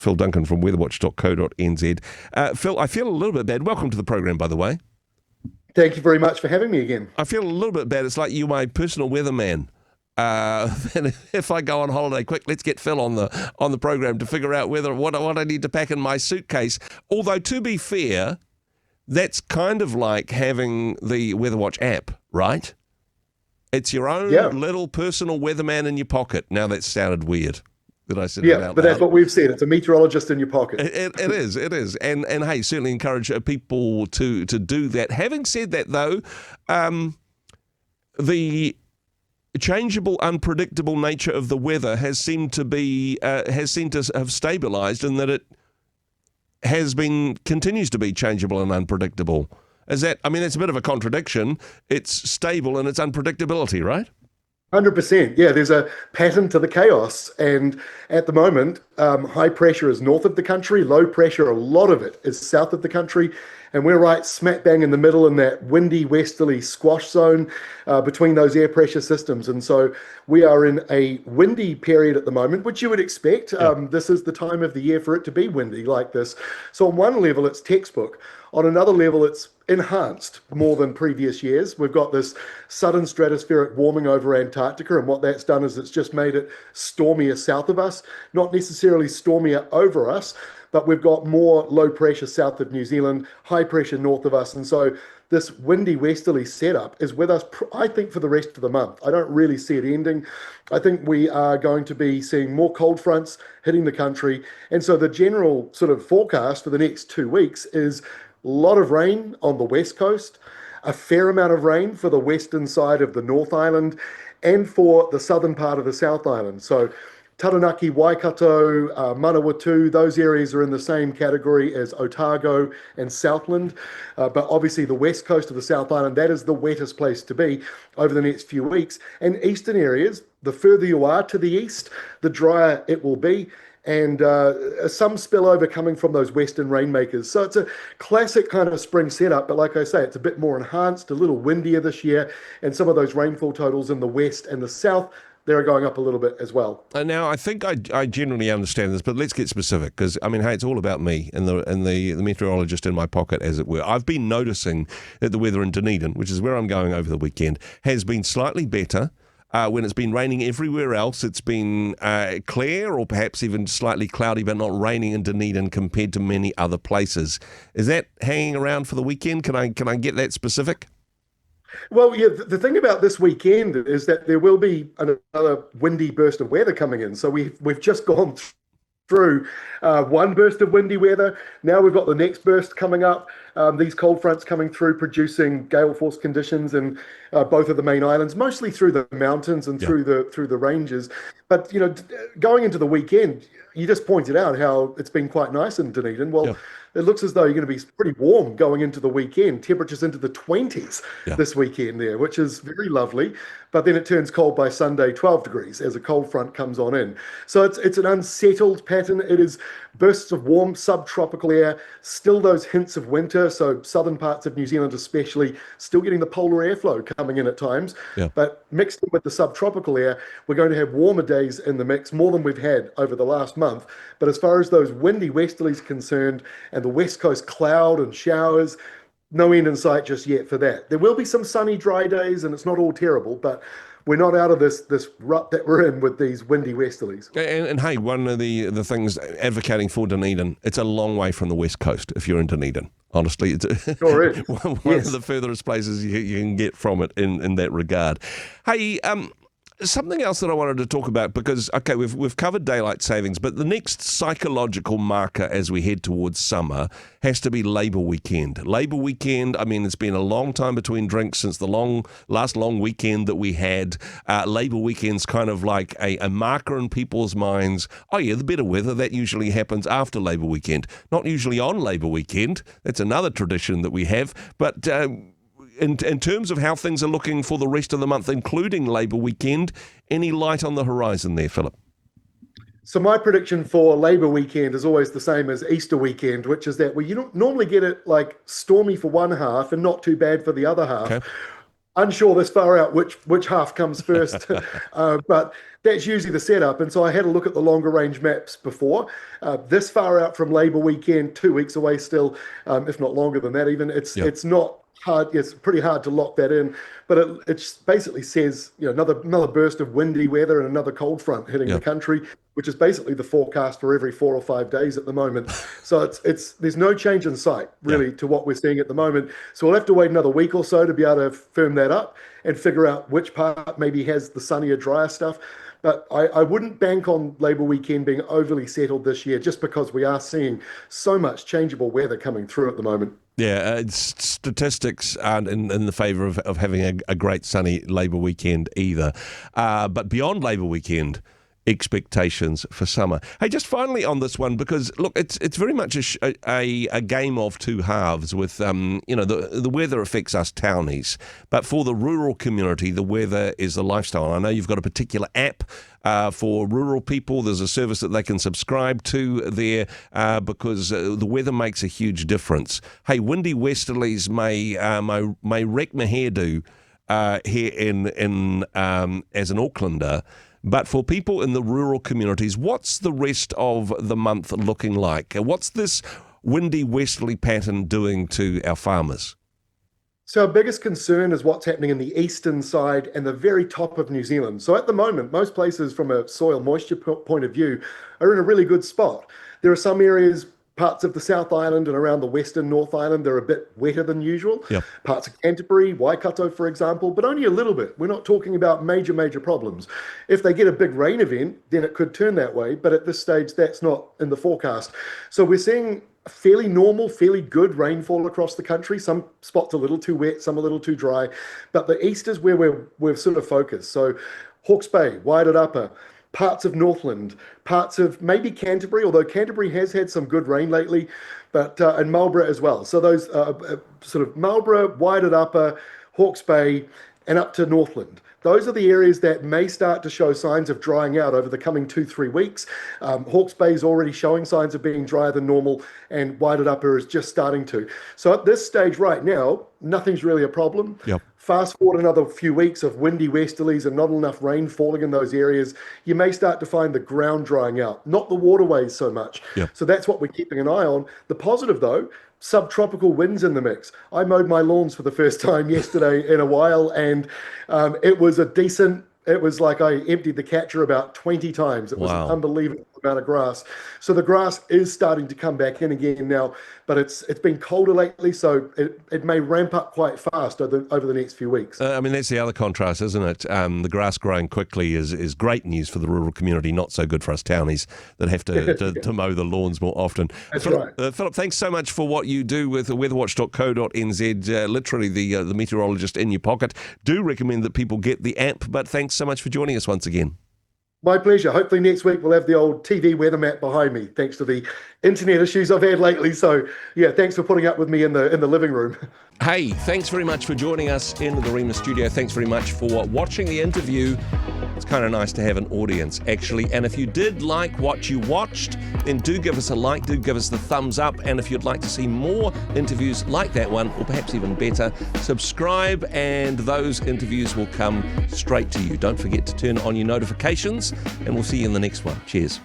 Phil Duncan from weatherwatch.co.nz. Phil, I feel a little bit bad. Welcome to the program, by the way. Thank you very much for having me again. I feel a little bit bad. It's like you're my personal weatherman. And if I go on holiday, quick, let's get Phil on the program to figure out what I need to pack in my suitcase. Although, to be fair, that's kind of like having the WeatherWatch app, right? It's your own little personal weatherman in your pocket. Now that sounded weird. That I said yeah, but that's what we've said. It's a meteorologist in your pocket. It is. And hey, certainly encourage people to do that. Having said that, though, the changeable, unpredictable nature of the weather has seemed to have stabilised, in that it continues to be changeable and unpredictable. That's a bit of a contradiction. It's stable in its unpredictability, right? 100%. Yeah, there's a pattern to the chaos. And at the moment, high pressure is north of the country, low pressure, a lot of it is south of the country. And we're right smack bang in the middle in that windy westerly squash zone between those air pressure systems. And so we are in a windy period at the moment, which you would expect. This is the time of the year for it to be windy like this. So on one level, it's textbook. On another level, it's enhanced more than previous years. We've got this sudden stratospheric warming over Antarctica, and what that's done is it's just made it stormier south of us, not necessarily stormier over us, but we've got more low pressure south of New Zealand, high pressure north of us. And so this windy westerly setup is with us, I think, for the rest of the month. I don't really see it ending. I think we are going to be seeing more cold fronts hitting the country. And so the general sort of forecast for the next 2 weeks is a lot of rain on the west coast, a fair amount of rain for the western side of the North Island and for the southern part of the South Island. So Taranaki, Waikato, Manawatu, those areas are in the same category as Otago and Southland. But obviously the west coast of the South Island, that is the wettest place to be over the next few weeks. And eastern areas, the further you are to the east, the drier it will be. And some spillover coming from those western rainmakers. So it's a classic kind of spring setup, but like I say, it's a bit more enhanced, a little windier this year, and some of those rainfall totals in the west and the south, they're going up a little bit as well. Now, I think I generally understand this, but let's get specific, because, hey, it's all about me and the meteorologist in my pocket, as it were. I've been noticing that the weather in Dunedin, which is where I'm going over the weekend, has been slightly better. When it's been raining everywhere else, it's been clear or perhaps even slightly cloudy, but not raining in Dunedin compared to many other places. Is that hanging around for the weekend? Can I get that specific? Well, yeah, the thing about this weekend is that there will be another windy burst of weather coming in. So we've just gone through one burst of windy weather. Now we've got the next burst coming up. These cold fronts coming through, producing gale force conditions in both of the main islands, mostly through the mountains and through the ranges. But going into the weekend, you just pointed out how it's been quite nice in Dunedin. Well, it looks as though you're going to be pretty warm going into the weekend. Temperatures into the 20s this weekend there, which is very lovely. But then it turns cold by Sunday, 12 degrees, as a cold front comes on in. So it's an unsettled pattern. It is bursts of warm subtropical air, still those hints of winter. So southern parts of New Zealand especially, still getting the polar airflow coming in at times. But mixed in with the subtropical air, we're going to have warmer days in the mix, more than we've had over the last month. But as far as those windy westerlies concerned, and the west coast cloud and showers, no end in sight just yet for that. There will be some sunny, dry days, and it's not all terrible, but we're not out of this rut that we're in with these windy westerlies. And hey, one of the things advocating for Dunedin, it's a long way from the west coast if you're in Dunedin. Honestly, it's one of the furthest places you can get from it in that regard. Hey, something else that I wanted to talk about, because, okay, we've covered daylight savings, but the next psychological marker as we head towards summer has to be Labour Weekend. Labour Weekend, it's been a long time between drinks since the last long weekend that we had. Labour Weekend's kind of like a marker in people's minds. Oh yeah, the better weather, that usually happens after Labour Weekend. Not usually on Labour Weekend. That's another tradition that we have, but in terms of how things are looking for the rest of the month, including Labour Weekend, any light on the horizon there, Philip? So my prediction for Labour Weekend is always the same as Easter weekend, which is that you don't normally get it like stormy for one half and not too bad for the other half. Okay. Unsure this far out which half comes first, but that's usually the setup. And so I had a look at the longer range maps before. This far out from Labour weekend, 2 weeks away still, if not longer than that even. It's not hard. It's pretty hard to lock that in, but it basically says another burst of windy weather and another cold front hitting the country, which is basically the forecast for every 4 or 5 days at the moment. So there's no change in sight really to what we're seeing at the moment. So we'll have to wait another week or so to be able to firm that up and figure out which part maybe has the sunnier, drier stuff. But I wouldn't bank on Labour weekend being overly settled this year, just because we are seeing so much changeable weather coming through at the moment. Yeah, statistics aren't in the favour of having a great sunny Labour weekend either. But beyond Labour weekend, expectations for summer. Hey, just finally on this one, because look, it's very much a game of two halves. With the weather affects us townies, but for the rural community, the weather is the lifestyle. I know you've got a particular app for rural people. There's a service that they can subscribe to there because the weather makes a huge difference. Hey, windy westerlies may wreck my hairdo here in as an Aucklander. But for people in the rural communities, what's the rest of the month looking like? What's this windy westerly pattern doing to our farmers? So our biggest concern is what's happening in the eastern side and the very top of New Zealand. So at the moment, most places from a soil moisture point of view are in a really good spot. There are some areas, parts of the South Island and around the western North Island, they're a bit wetter than usual. Yep. Parts of Canterbury, Waikato, for example, but only a little bit. We're not talking about major problems. If they get a big rain event, then it could turn that way. But at this stage, that's not in the forecast. So we're seeing fairly normal, fairly good rainfall across the country. Some spots a little too wet, some a little too dry. But the east is where we're sort of focused. So Hawke's Bay, Waiata Upper, parts of Northland, parts of maybe Canterbury, although Canterbury has had some good rain lately, but and Marlborough as well. So those sort of Marlborough, Waiata Upper, Hawke's Bay, and up to Northland. Those are the areas that may start to show signs of drying out over the coming 2-3 weeks. Hawke's Bay is already showing signs of being drier than normal, and Waiata Upper is just starting to. So at this stage right now, nothing's really a problem. Yep. Fast forward another few weeks of windy westerlies and not enough rain falling in those areas, you may start to find the ground drying out, not the waterways so much. Yep. So that's what we're keeping an eye on. The positive, though, subtropical winds in the mix. I mowed my lawns for the first time yesterday in a while, and it was like I emptied the catcher about 20 times. It was an unbelievable amount of grass. So the grass is starting to come back in again now, but it's been colder lately, so it may ramp up quite fast over the next few weeks. That's the other contrast, isn't it? The grass growing quickly is great news for the rural community, not so good for us townies that have to mow the lawns more often. That's Philip, right. Philip, thanks so much for what you do with weatherwatch.co.nz, literally the meteorologist in your pocket. Do recommend that people get the app, but thanks so much for joining us once again. My pleasure. Hopefully next week we'll have the old TV weather map behind me, thanks to the internet issues I've had lately. So yeah, thanks for putting up with me in the living room. Hey, thanks very much for joining us in the Rhema studio. Thanks very much for watching the interview. It's kind of nice to have an audience, actually. And if you did like what you watched, then do give us a like, do give us the thumbs up. And if you'd like to see more interviews like that one, or perhaps even better, subscribe and those interviews will come straight to you. Don't forget to turn on your notifications, and we'll see you in the next one. Cheers.